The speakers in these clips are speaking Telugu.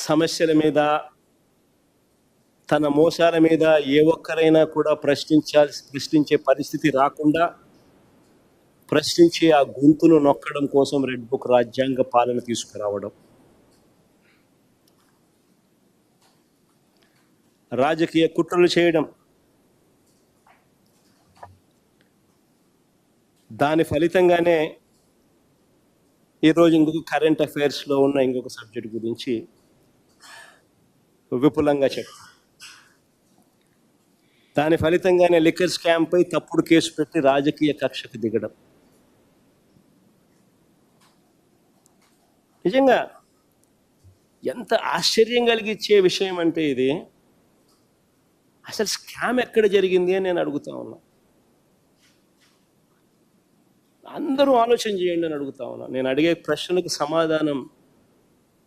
సమస్యల మీద, తన మోసాల మీద ఏ ఒక్కరైనా కూడా ప్రశ్నించే పరిస్థితి రాకుండా ప్రశ్నించి ఆ గొంతును నొక్కడం కోసం రెడ్ బుక్ రాజ్యాంగ పాలన తీసుకురావడం, రాజకీయ కుట్రలు చేయడం, దాని ఫలితంగానే ఈరోజు ఇంకొక కరెంట్ అఫైర్స్లో ఉన్న ఇంకొక సబ్జెక్ట్ గురించి విపులంగా చెప్తాను. దాని ఫలితంగానే లిక్కర్ స్కామ్పై తప్పుడు కేసు పెట్టి రాజకీయ కక్షకు దిగడం. నిజంగా ఎంత ఆశ్చర్యం కలిగించే విషయం అంటే ఇది. అసలు స్కామ్ ఎక్కడ జరిగింది అని నేను అడుగుతా ఉన్నా. అందరూ ఆలోచన చేయండి అని అడుగుతా ఉన్నా. నేను అడిగే ప్రశ్నలకు సమాధానం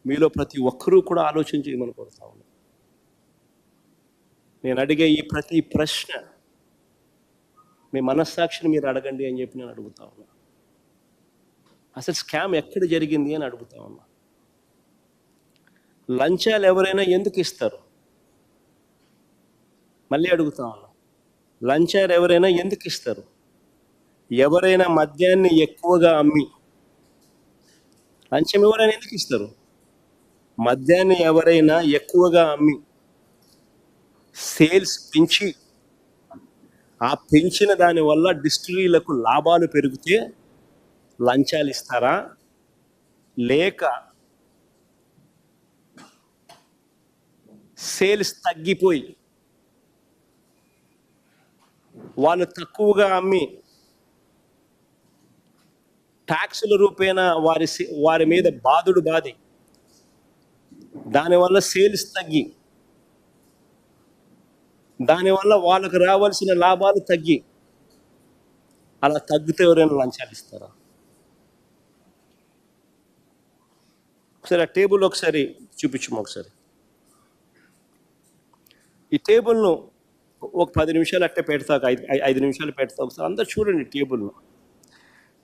మీలో ప్రతి ఒక్కరూ కూడా ఆలోచన చేయమని కోరుతా ఉన్నా. నేను అడిగే ఈ ప్రతి ప్రశ్న మీ మనస్సాక్షిని మీరు అడగండి అని చెప్పి నేను అడుగుతా ఉన్నా. అసలు స్కామ్ ఎక్కడ జరిగింది అని అడుగుతా ఉన్నా. లంచాలు ఎవరైనా ఎందుకు ఇస్తారు? మళ్ళీ అడుగుతా ఉన్నా. లంచాలు ఎవరైనా ఎందుకు ఇస్తారు? ఎవరైనా మద్యాన్ని ఎక్కువగా అమ్మి, లంచం ఎవరైనా ఎందుకు ఇస్తారు? మద్యాన్ని ఎవరైనా ఎక్కువగా అమ్మి సేల్స్ పెంచి, ఆ పెంచిన దానివల్ల డిస్టిలరీలకు లాభాలు పెరిగితే లంచాలు ఇస్తారా? లేక సేల్స్ తగ్గిపోయి వాళ్ళు తక్కువగా అమ్మి ట్యాక్సుల రూపేణా వారి మీద బాధి దానివల్ల సేల్స్ తగ్గి, దానివల్ల వాళ్ళకు రావాల్సిన లాభాలు తగ్గి, అలా తగ్గితే ఎవరైనా లంచాలు ఇస్తారా? ఒకసారి ఆ టేబుల్ ఒకసారి చూపించము. ఒకసారి ఈ టేబుల్ను ఒక 10 నిమిషాలు అట్టే పెడతాక 5 నిమిషాలు పెడతా. ఒకసారి అందరు చూడండి టేబుల్ను.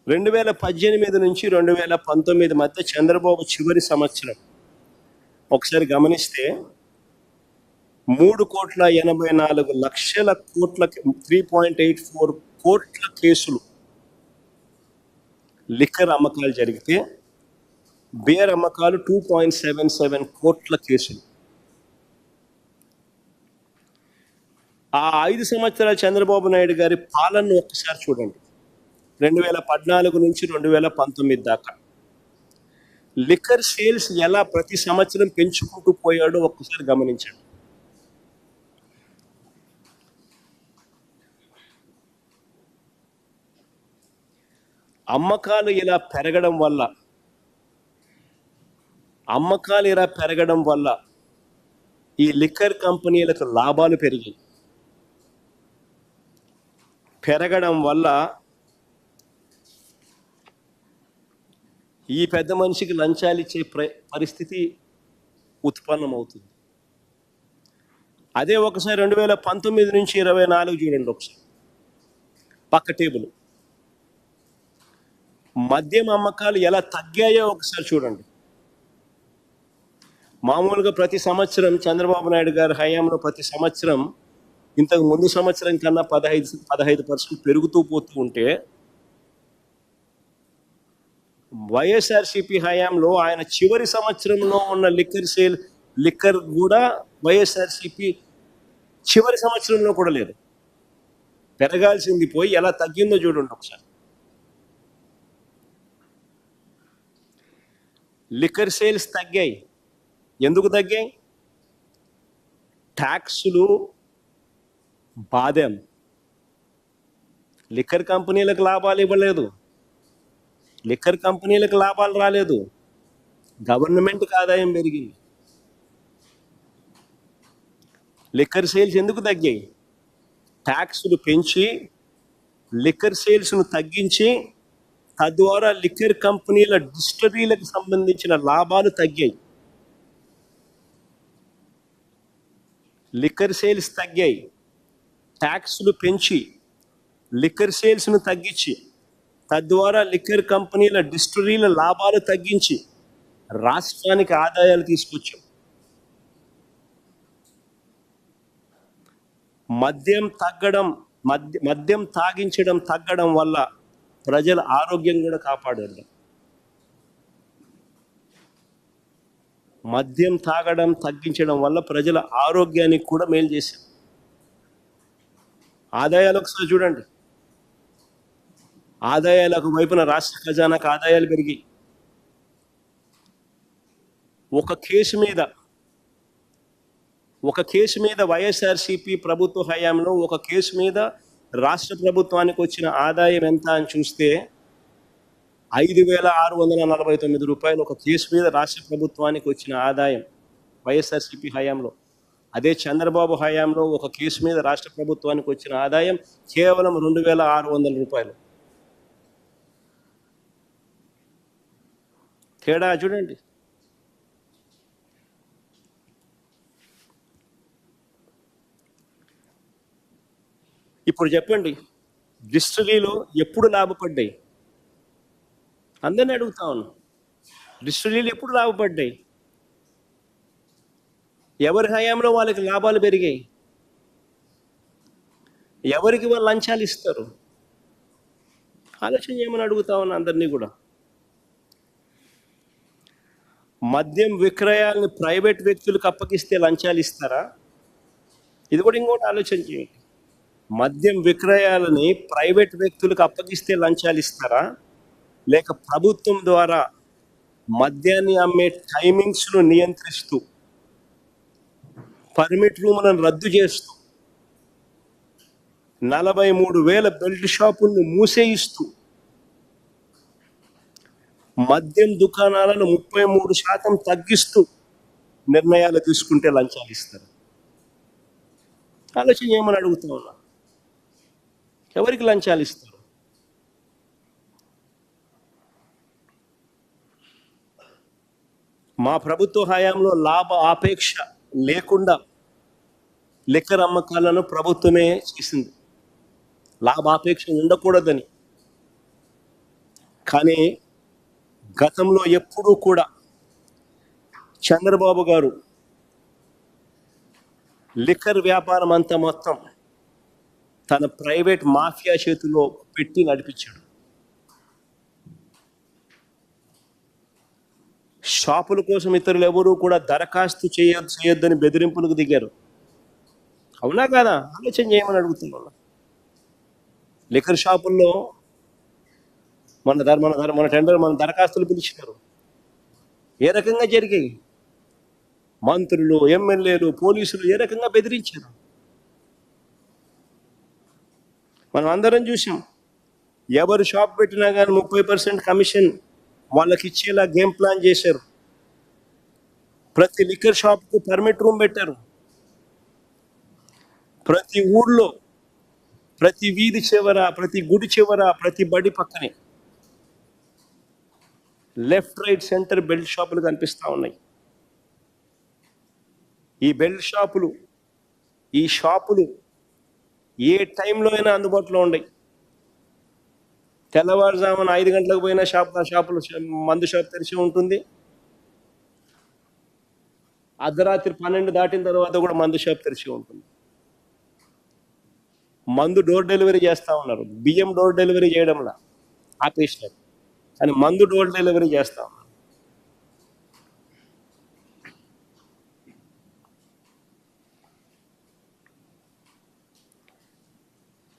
2018 నుంచి 2019 మధ్య చంద్రబాబు చివరి సంవత్సరం ఒకసారి గమనిస్తే 3,84,00,00,000 కోట్ల 3.84 కోట్ల కేసులు లిక్కర్ అమ్మకాలు జరిగితే, బేర్ అమ్మకాలు 2.77 కోట్ల కేసులు. ఆ 5 సంవత్సరాల చంద్రబాబు నాయుడు గారి పాలనను ఒక్కసారి చూడండి. 2014 నుంచి 2019 దాకా లిక్కర్ సేల్స్ ఎలా ప్రతి సంవత్సరం పెంచుకుంటూ పోయాడో ఒక్కసారి గమనించండి. అమ్మకాలు ఇలా పెరగడం వల్ల ఈ లిక్కర్ కంపెనీలకు లాభాలు పెరగడం వల్ల ఈ పెద్ద మనిషికి లంచాలు ఇచ్చే పరిస్థితి ఉత్పన్నమవుతుంది. అదే ఒకసారి 2019 నుంచి 24 చూడండి. ఒకసారి పక్క టేబుల్ మద్యం అమ్మకాలు ఎలా తగ్గాయో ఒకసారి చూడండి. మామూలుగా ప్రతి సంవత్సరం చంద్రబాబు నాయుడు గారి హయాంలో ప్రతి సంవత్సరం ఇంతకు ముందు సంవత్సరం కన్నా 15% పెరుగుతూ పోతూ ఉంటే, వైఎస్ఆర్సీపీ హయాంలో ఆయన చివరి సంవత్సరంలో ఉన్న లిక్కర్ కూడా వైఎస్ఆర్సీపీ చివరి సంవత్సరంలో కూడా లేదు. పెరగాల్సింది పోయి ఎలా తగ్గిందో చూడండి ఒకసారి. లిక్కర్ సేల్స్ తగ్గాయి. ఎందుకు తగ్గాయి? ట్యాక్సులు బాధం. లిక్కర్ కంపెనీలకు లాభాలు ఇవ్వలేదు, లిక్కర్ కంపెనీలకు లాభాలు రాలేదు, గవర్నమెంట్కి ఆదాయం పెరిగింది. లిక్కర్ సేల్స్ ఎందుకు తగ్గాయి? ట్యాక్సులు పెంచి లిక్కర్ సేల్స్ను తగ్గించి, తద్వారా లిక్కర్ కంపెనీల డిస్టిలరీలకు సంబంధించిన లాభాలు తగ్గాయి. లిక్కర్ సేల్స్ తగ్గాయి, ట్యాక్సులు పెంచి లిక్కర్ సేల్స్ను తగ్గించి, తద్వారా లిక్కర్ కంపెనీల డిస్టిలరీల లాభాలు తగ్గించి రాష్ట్రానికి ఆదాయాలు తీసుకొచ్చాం. మద్యం తగ్గడం, మద్యం తాగించడం తగ్గడం వల్ల ప్రజల ఆరోగ్యం కూడా కాపాడారు. మద్యం తాగడం తగ్గించడం వల్ల ప్రజల ఆరోగ్యానికి కూడా మేలు చేశారు. ఆదాయాలు ఒకసారి చూడండి. ఆదాయాలకు వైపున రాష్ట్ర ఖజానాకు ఆదాయాలు పెరిగి ఒక కేసు మీద వైఎస్ఆర్సీపీ ప్రభుత్వ హయాంలో ఒక కేసు మీద రాష్ట్ర ప్రభుత్వానికి వచ్చిన ఆదాయం ఎంత అని చూస్తే 5,649 రూపాయలు ఒక కేసు మీద రాష్ట్ర ప్రభుత్వానికి వచ్చిన ఆదాయం వైఎస్ఆర్సీపీ హయాంలో. అదే చంద్రబాబు హయాంలో ఒక కేసు మీద రాష్ట్ర ప్రభుత్వానికి వచ్చిన ఆదాయం కేవలం 2,600 రూపాయలు. తేడా చూడండి. ఇప్పుడు చెప్పండి, డిస్టిలరీలో ఎప్పుడు లాభపడ్డాయి? అందరిని అడుగుతా ఉన్నాను, డిస్టిలరీలు ఎప్పుడు లాభపడ్డాయి? ఎవరి హయాంలో వాళ్ళకి లాభాలు పెరిగాయి? ఎవరికి వాళ్ళు లంచాలు ఇస్తారు? ఆలోచన చేయమని అడుగుతా ఉన్నా అందరినీ కూడా. మద్యం విక్రయాలను ప్రైవేట్ వ్యక్తులకు అప్పగిస్తే లంచాలు ఇస్తారా? ఇది కూడా ఇంకోటి ఆలోచన చేయండి. మద్యం విక్రయాలని ప్రైవేట్ వ్యక్తులకు అప్పగిస్తే లంచాలు ఇస్తారా, లేక ప్రభుత్వం ద్వారా మద్యాన్ని అమ్మే టైమింగ్స్ను నియంత్రిస్తూ, పర్మిట్ రూములను రద్దు చేస్తూ, 43,000 బెల్ట్ షాపులను మూసేయిస్తూ, మద్యం దుకాణాలను 33% తగ్గిస్తూ నిర్ణయాలు తీసుకుంటే లంచాలు ఇస్తారు? ఆలోచన చేయమని అడుగుతా ఉన్నా. ఎవరికి లంచాలు ఇస్తారు? మా ప్రభుత్వ హయాంలో లాభ ఆపేక్ష లేకుండా లిక్కర్ అమ్మకాలను ప్రభుత్వమే చేసింది, లాభాపేక్ష ఉండకూడదని. కానీ గతంలో ఎప్పుడూ కూడా చంద్రబాబు గారు లిక్కర్ వ్యాపారం అంతా మొత్తం తన ప్రైవేట్ మాఫియా చేతిలో పెట్టి నడిపించాడు. షాపుల కోసం ఇతరులు ఎవరూ కూడా దరఖాస్తు చేయొద్దని బెదిరింపులకు దిగారు. అవునా కాదా? ఆలోచన చేయమని అడుగుతున్నాను. లిక్కర్ షాపుల్లో మన దరఖాస్తులు పిలిచినారు. ఏ రకంగా జరిగాయి? మంత్రులు, ఎమ్మెల్యేలు, పోలీసులు ఏ రకంగా బెదిరించారు? మనం అందరం చూసాం. ఎవరు షాప్ పెట్టినా కానీ 30% కమిషన్ వాళ్ళకి ఇచ్చేలా గేమ్ ప్లాన్ చేశారు. ప్రతి లిక్కర్ షాప్కు పర్మిట్ రూమ్ పెట్టారు. ప్రతి ఊళ్ళో, ప్రతి వీధి చివర, ప్రతి గుడి చివర, ప్రతి బడి పక్కనే లెఫ్ట్, రైట్, సెంటర్ బెల్ట్ షాపులు కనిపిస్తూ ఉన్నాయి. ఈ బెల్ట్ షాపులు, ఈ షాపులు ఏ టైంలో అయినా అందుబాటులో ఉన్నాయి. తెల్లవారుజామున 5 గంటలకు పోయినా షాపులు మందు షాప్ తెరిచి ఉంటుంది. అర్ధరాత్రి 12 దాటిన తర్వాత కూడా మందు షాప్ తెరిచి ఉంటుంది. మందు డోర్ డెలివరీ చేస్తూ ఉన్నారు. బియ్యం డోర్ డెలివరీ చేయడంలా ఆపేసినారు, కానీ మందు డోర్ డెలివరీ చేస్తూ ఉన్నారు.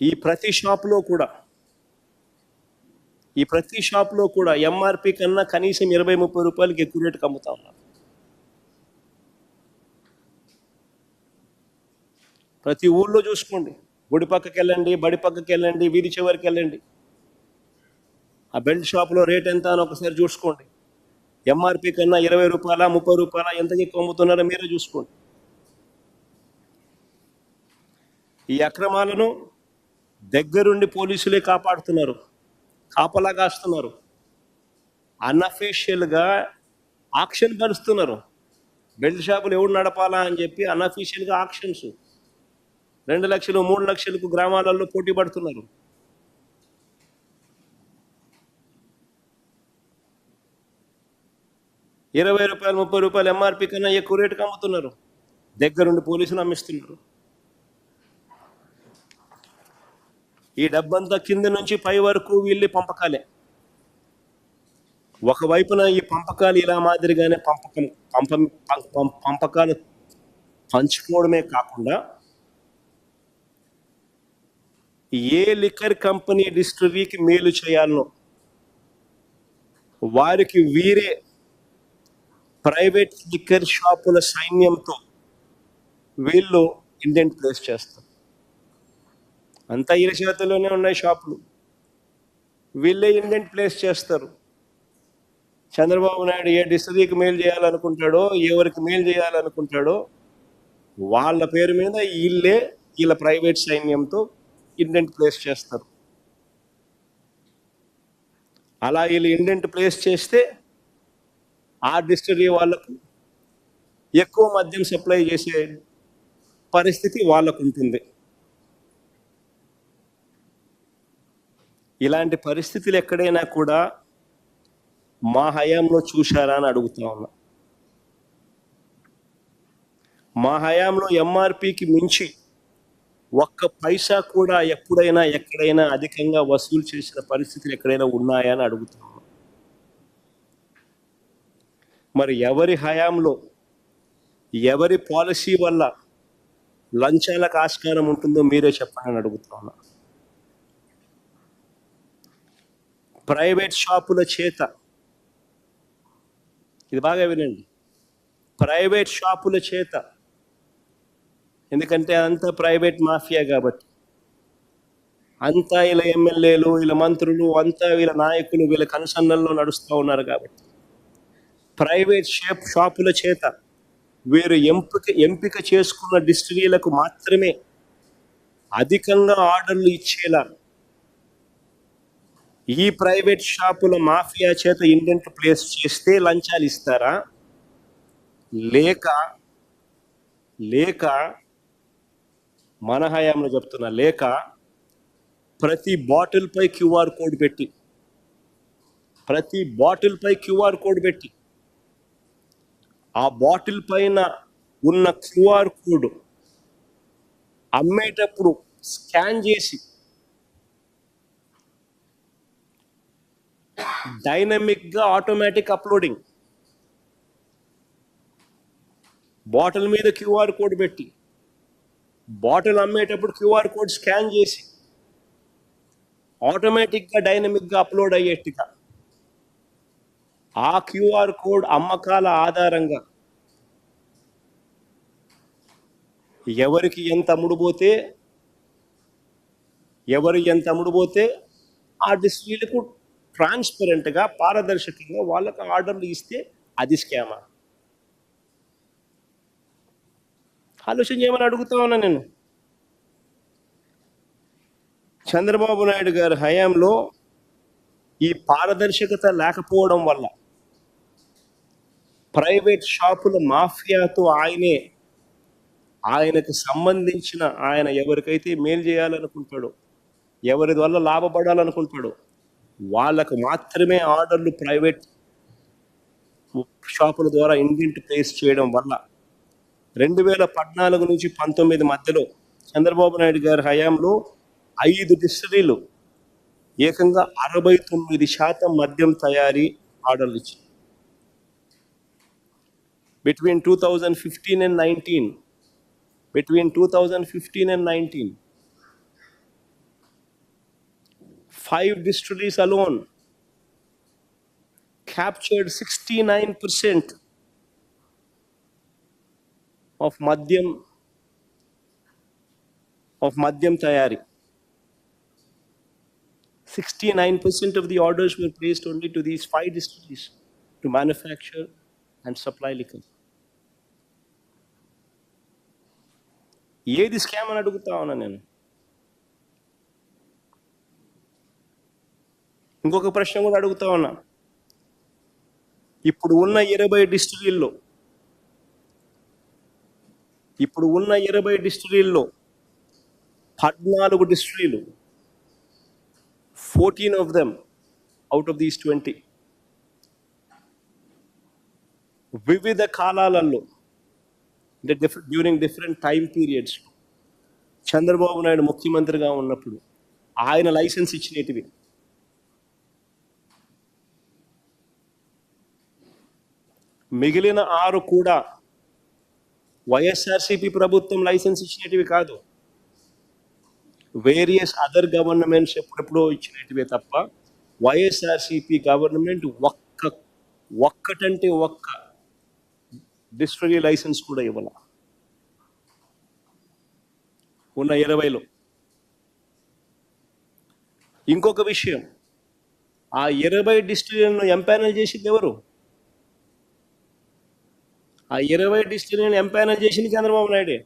ఈ ప్రతి షాప్లో కూడా ఎంఆర్పి కన్నా కనీసం 20-30 రూపాయలకి ఎక్కువ రేటుకి అమ్ముతా ఉన్నారు. ప్రతి ఊళ్ళో చూసుకోండి, గుడి పక్కకి వెళ్ళండి, బడి పక్కకి వెళ్ళండి, వీధి చివరికి వెళ్ళండి, ఆ బెల్ట్ షాప్లో రేట్ ఎంత అని ఒకసారి చూసుకోండి. ఎంఆర్పి కన్నా 20 రూపాయల, 30 రూపాయల ఎంతకి ఎక్కువ అమ్ముతున్నారో మీరే చూసుకోండి. ఈ అక్రమాలను దగ్గరుండి పోలీసులే కాపాడుతున్నారు, కాపలా కాస్తున్నారు. అన్అఫీషియల్గా ఆక్షన్ పరుస్తున్నారు. బెల్ట్ షాపులు ఎవడు నడపాలా అని చెప్పి అన్అఫీషియల్గా ఆక్షన్స్ 2 లక్షలు 3 లక్షలకు గ్రామాలలో పోటీ పడుతున్నారు. ₹20, ₹30 ఎంఆర్పి కన్నా ఎక్కువ రేటుకి అమ్ముతున్నారు. దగ్గరుండి పోలీసులు అమ్మిస్తున్నారు. ఈ డబ్బంతా కింద నుంచి పై వరకు వీళ్ళే పంపకాలే. ఒకవైపున ఈ పంపకాలు ఇలా మాదిరిగానే పంపకాలు పంచుకోవడమే కాకుండా ఏ లిక్కర్ కంపెనీ డిస్టిలరీకి మేలు చేయాలనో వారికి వీరే ప్రైవేట్ లిక్కర్ షాపుల సైన్యంతో వీళ్ళు ఇండెంట్ ప్లేస్ చేస్తారు. అంతా వీళ్ళ చేతుల్లోనే ఉన్నాయి షాపులు, వీళ్ళే ఇండెంట్ ప్లేస్ చేస్తారు. చంద్రబాబు నాయుడు ఏ డిస్టిలరీకి మేలు చేయాలనుకుంటాడో, ఎవరికి మేలు చేయాలనుకుంటాడో వాళ్ళ పేరు మీద వీళ్ళ ప్రైవేట్ సైన్యంతో ఇండెంట్ ప్లేస్ చేస్తారు. అలా వీళ్ళు ఇండెంట్ ప్లేస్ చేస్తే ఆ డిస్టిలరీ వాళ్ళకు ఎక్కువ మద్యం సప్లై చేసే పరిస్థితి వాళ్ళకు ఉంటుంది. ఇలాంటి పరిస్థితులు ఎక్కడైనా కూడా మా హయాంలో చూశారా అని అడుగుతా ఉన్నా. మా హయాంలో ఎంఆర్పికి మించి ఒక్క పైసా కూడా ఎప్పుడైనా ఎక్కడైనా అధికంగా వసూలు చేసిన పరిస్థితులు ఎక్కడైనా ఉన్నాయా అని అడుగుతా ఉన్నా. మరి ఎవరి హయాంలో ఎవరి పాలసీ వల్ల లంచాలకు ఆస్కారం ఉంటుందో మీరే చెప్పండి అని అడుగుతా ఉన్నా. ప్రైవేట్ షాపుల చేత, ఇది బాగా వినండి, ప్రైవేట్ షాపుల చేత, ఎందుకంటే అంతా ప్రైవేట్ మాఫియా కాబట్టి, అంతా వీళ్ళ ఎమ్మెల్యేలు, వీళ్ళ మంత్రులు, అంతా వీళ్ళ నాయకులు వీళ్ళ కనుసన్నల్లో నడుస్తూ ఉన్నారు కాబట్టి ప్రైవేట్ షాపుల చేత వీరు ఎంపిక చేసుకున్న డిస్టిలరీలకు మాత్రమే అధికంగా ఆర్డర్లు ఇచ్చేలా ఈ ప్రైవేట్ షాపుల మాఫియా చేత ఇండెంట్ ప్లేస్ చేస్తే లంచాలు ఇస్తారా, లేక మన హయాంలో చెప్తున్నా, లేక ప్రతి బాటిల్ పై క్యూఆర్ కోడ్ పెట్టి ఆ బాటిల్ పైన ఉన్న క్యూఆర్ కోడ్ అమ్మేటప్పుడు స్కాన్ చేసి డైనమిక్గా ఆటోమేటిక్ అప్లోడింగ్, బాటిల్ మీద క్యూఆర్ కోడ్ పెట్టి బాటిల్ అమ్మేటప్పుడు క్యూఆర్ కోడ్ స్కాన్ చేసి ఆటోమేటిక్గా డైనమిక్గా అప్లోడ్ అయ్యేట్టుగా ఆ క్యూఆర్ కోడ్ అమ్మకాల ఆధారంగా ఎవరికి ఎంత అమ్ముడుపోతే ఆ డిస్ట్రిక్ట్లకు ట్రాన్స్పరెంట్గా పారదర్శకంగా వాళ్ళకు ఆర్డర్లు ఇస్తే అది స్కామా? ఆలోచన చేయమని అడుగుతా ఉన్నా నేను. చంద్రబాబు నాయుడు గారి హయాంలో ఈ పారదర్శకత లేకపోవడం వల్ల ప్రైవేట్ షాపుల మాఫియాతో ఆయనకు సంబంధించిన ఆయన ఎవరికైతే మేలు చేయాలనుకుంటాడో, ఎవరి వల్ల లాభపడాలనుకుంటాడో వాళ్ళకు మాత్రమే ఆర్డర్లు ప్రైవేట్ షాపుల ద్వారా ఇండెంట్ ప్లేస్ చేయడం వల్ల 2014 నుంచి 19 మధ్యలో చంద్రబాబు నాయుడు గారి హయాంలో 5 డిస్టిలరీలు ఏకంగా 69% మద్యం తయారీ ఆర్డర్లు ఇచ్చాయి. Between 2015 and 19, 5 distilleries alone captured 69% of Madhyam Tayari. 69% of the orders were placed only to these 5 distilleries to manufacture and supply liquor. ఏది స్కామ్ అని అడుగుతా ఉన్నా నేను. ఇంకొక ప్రశ్న కూడా అడుగుతా ఉన్నా. ఇప్పుడు ఉన్న 20 డిస్టిలరీల్లో 14 డిస్టిలరీలు, 14 of them out of these 20 వివిధ కాలాలలో during different time periods Chandrababu Naidu ముఖ్యమంత్రిగా ఉన్నప్పుడు ఆయన లైసెన్స్ ఇచ్చినటివి. మిగిలిన 6 కూడా వైఎస్ఆర్సీపీ ప్రభుత్వం లైసెన్స్ ఇచ్చినటివి కాదు, వేరియస్ అదర్ గవర్నమెంట్స్ ఎప్పుడెప్పుడో ఇచ్చినటివే తప్ప వైఎస్ఆర్సీపీ గవర్నమెంట్ ఒక్కటంటే ఒక్క డిస్టిలరీ లైసెన్స్ కూడా ఇవ్వాల ఉన్న 20లో. ఇంకొక విషయం, ఆ 20 డిస్టిలరీలను ఎంపానల్ చేసింది ఎవరు? ఆ 20 డిస్టిలరీలను ఎంపానల్ చేసింది చంద్రబాబు నాయుడే.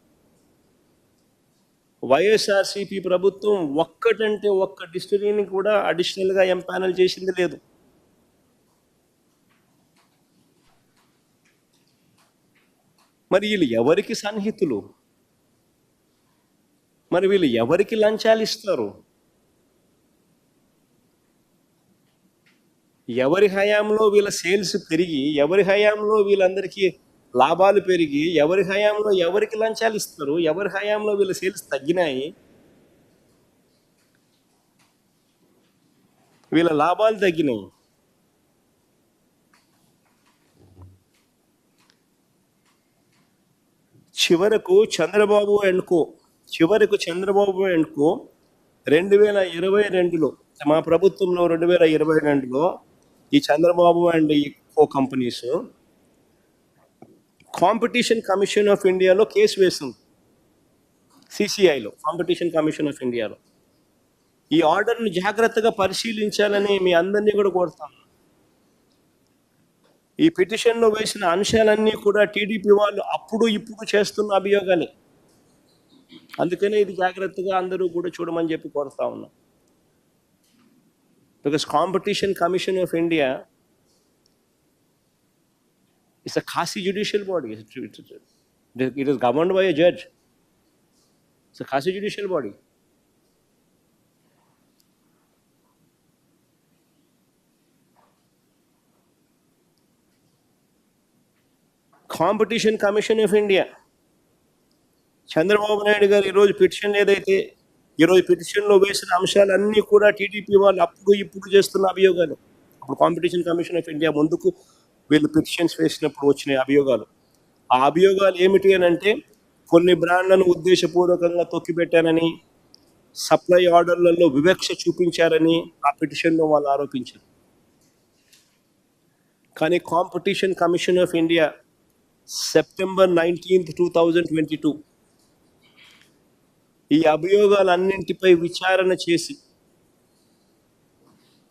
వైఎస్ఆర్సీపీ ప్రభుత్వం ఒక్కటంటే ఒక్క డిస్టిలరీని కూడా అడిషనల్గా ఎంపానల్ చేసింది లేదు. మరి వీళ్ళు ఎవరికి సన్నిహితులు? మరి వీళ్ళు ఎవరికి లంచాలు ఇస్తారు? ఎవరి హయాంలో వీళ్ళ సేల్స్ పెరిగి, ఎవరి హయాంలో వీళ్ళందరికీ లాభాలు పెరిగి, ఎవరి హయాంలో ఎవరికి లంచాలు ఇస్తారు? ఎవరి హయాంలో వీళ్ళ సేల్స్ తగ్గినాయి, వీళ్ళ లాభాలు తగ్గినాయి? చివరకు చంద్రబాబు అండ్ కో 2022లో, మా ప్రభుత్వంలో 2022లో ఈ చంద్రబాబు అండ్ ఈ కో కంపెనీస్ కాంపిటీషన్ కమిషన్ ఆఫ్ ఇండియాలో కేసు వేసింది. సిసిఐలో, కాంపిటీషన్ కమిషన్ ఆఫ్ ఇండియాలో. ఈ ఆర్డర్ని జాగ్రత్తగా పరిశీలించాలని మీ అందరినీ కూడా కోరుతాను. ఈ పిటిషన్లో వేసిన అంశాలన్నీ కూడా టీడీపీ వాళ్ళు అప్పుడు ఇప్పుడు చేస్తున్న అభియోగాలే. అందుకనే ఇది జాగ్రత్తగా అందరూ కూడా చూడమని చెప్పి కోరుతా ఉన్నా. Because competition commission of India is a quasi judicial body. It is governed by a judge. It's a quasi judicial body. Competition commission of India Chandrababu Naidu గారు ఈరోజు పిటిషన్ ఏదైతే ఈరోజు పిటిషన్లో వేసిన అంశాలన్నీ కూడా టీడీపీ వాళ్ళు అప్పుడు ఇప్పుడు చేస్తున్న అభియోగాలు. అప్పుడు కాంపిటీషన్ కమిషన్ ఆఫ్ ఇండియా ముందుకు వీళ్ళు పిటిషన్స్ వేసినప్పుడు వచ్చిన అభియోగాలు. ఆ అభియోగాలు ఏమిటి అని అంటే, కొన్ని బ్రాండ్లను ఉద్దేశపూర్వకంగా తొక్కిపెట్టారని, సప్లై ఆర్డర్లలో వివక్ష చూపించారని ఆ పిటిషన్లో వాళ్ళు ఆరోపించారు. కానీ competition commission of India September 19, 2022 ఈ అభియోగాలన్నింటిపై విచారణ చేసి,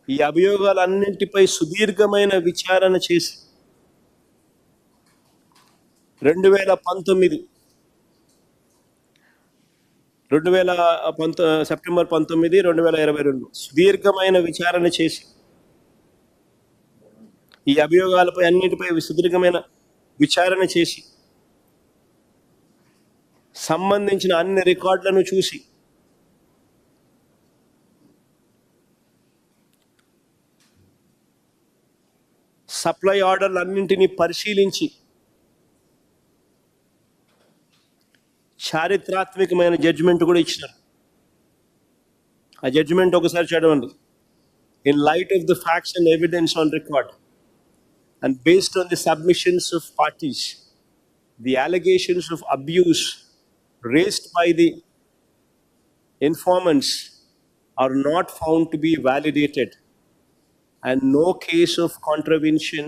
ఈ అభియోగాలన్నింటిపై సుదీర్ఘమైన విచారణ చేసి 2019 సెప్టెంబర్ 19, 2022 సుదీర్ఘమైన విచారణ చేసి, ఈ అభియోగాలపై అన్నిటిపై సుదీర్ఘమైన విచారణ చేసి, సంబంధించిన అన్ని రికార్డులను చూసి, సప్లై ఆర్డర్లు అన్నింటినీ పరిశీలించి చారిత్రాత్మకమైన జడ్జిమెంట్ కూడా ఇచ్చినారు. ఆ జడ్జిమెంట్ ఒకసారి చదవండి. In light of the facts and evidence on record and based on the submissions of parties, the allegations of abuse raised by the informants are not found to be validated, and no case of contravention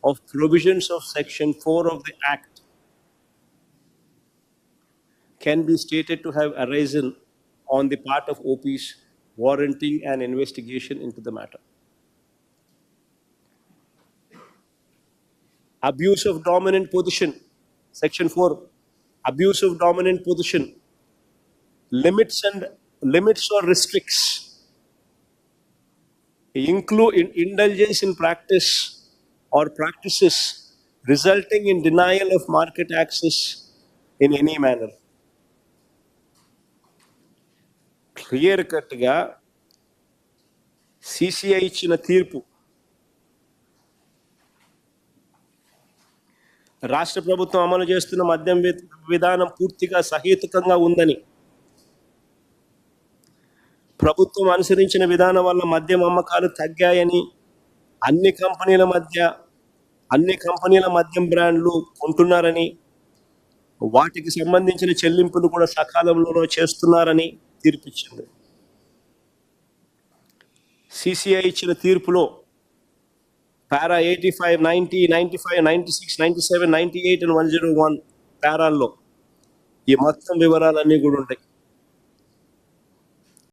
of provisions of Section 4 of the Act can be stated to have arisen on the part of OPs warranting an investigation into the matter. Abuse of dominant position, Section 4, abuse of dominant position, limits or restricts, include indulgence in practice or practices resulting in denial of market access in any manner. Clear cut ga CCI ఇచ్చిన తీర్పు రాష్ట్ర ప్రభుత్వం అమలు చేస్తున్న మద్యం విధానం పూర్తిగా సహేతుకంగా ఉందని, ప్రభుత్వం అనుసరించిన విధానం వల్ల మద్యం అమ్మకాలు తగ్గాయని, అన్ని కంపెనీల మద్యం బ్రాండ్లు కొంటున్నారని, వాటికి సంబంధించిన చెల్లింపులు కూడా సకాలంలో చేస్తున్నారని తీర్పిచ్చింది. సిసిఐ ఇచ్చిన తీర్పులో పారా 85, 90, 95, 96, 97, 98 అండ్ 101 పారాల్లో ఈ మొత్తం వివరాలన్నీ కూడా ఉంటాయి.